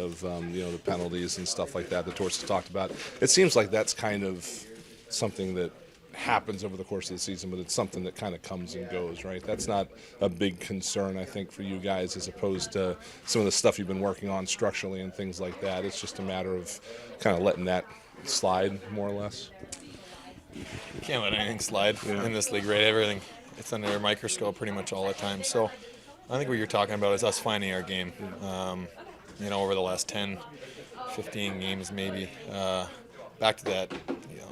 of the penalties and stuff like that Torts has talked about. It seems like that's kind of something that happens over the course of the season, but it's something that kind of comes and goes, right? That's not a big concern, I think, for you guys as opposed to some of the stuff you've been working on structurally and things like that. It's just a matter of kind of letting that slide, more or less. You can't let anything slide in this league, right? Everything, it's under a microscope pretty much all the time. So I think what you're talking about is us finding our game, over the last 10, 15 games maybe. Back to that,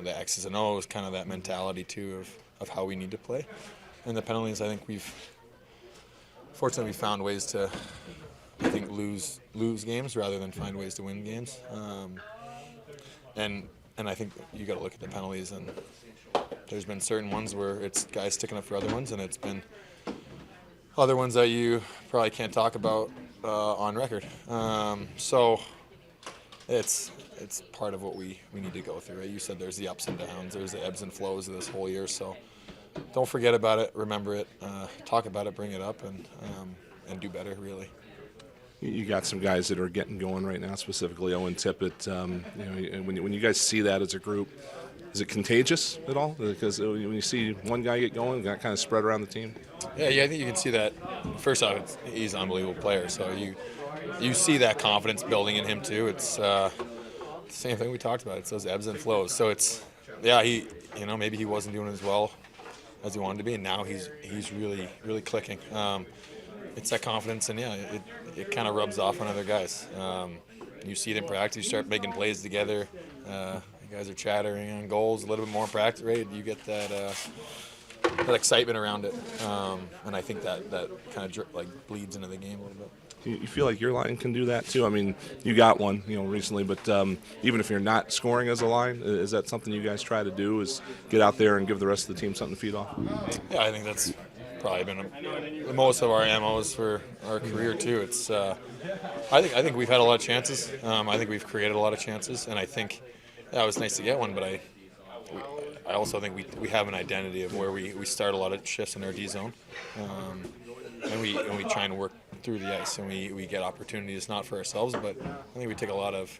the X's and O's, kind of that mentality too of how we need to play. And the penalties, I think fortunately found ways to, I think, lose games rather than find ways to win games. And I think you got to look at the penalties, and there's been certain ones where it's guys sticking up for other ones, and it's been other ones that you probably can't talk about on record. So it's part of what we need to go through, right? You said there's the ups and downs, there's the ebbs and flows of this whole year, so don't forget about it, remember it, talk about it, bring it up, and do better, really. You got some guys that are getting going right now, specifically Owen Tippett. When you guys see that as a group, is it contagious at all? Because when you see one guy get going, that kind of spread around the team? Yeah, I think you can see that. First off, he's an unbelievable player, so you see that confidence building in him too. It's the same thing we talked about. It's those ebbs and flows. So maybe he wasn't doing as well as he wanted to be, and now he's really, really clicking. It's that confidence, and it kind of rubs off on other guys. You see it in practice. You start making plays together. You guys are chattering on goals a little bit more in practice, right? You get that excitement around it, and I think that kind of bleeds into the game a little bit. You feel like your line can do that too? I mean, you got one, recently, but even if you're not scoring as a line, is that something you guys try to do? Is get out there and give the rest of the team something to feed off? Yeah, I think that's probably been most of our MOs for our career too. It's I think we've had a lot of chances. I think we've created a lot of chances, and I think it was nice to get one. But I also think we have an identity of where we start a lot of shifts in our D zone, and we try and work through the ice, and we get opportunities not for ourselves, but I think we take a lot of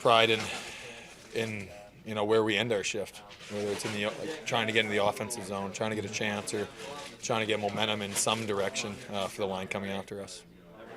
pride in where we end our shift, whether it's in trying to get into the offensive zone, trying to get a chance, or trying to get momentum in some direction for the line coming after us.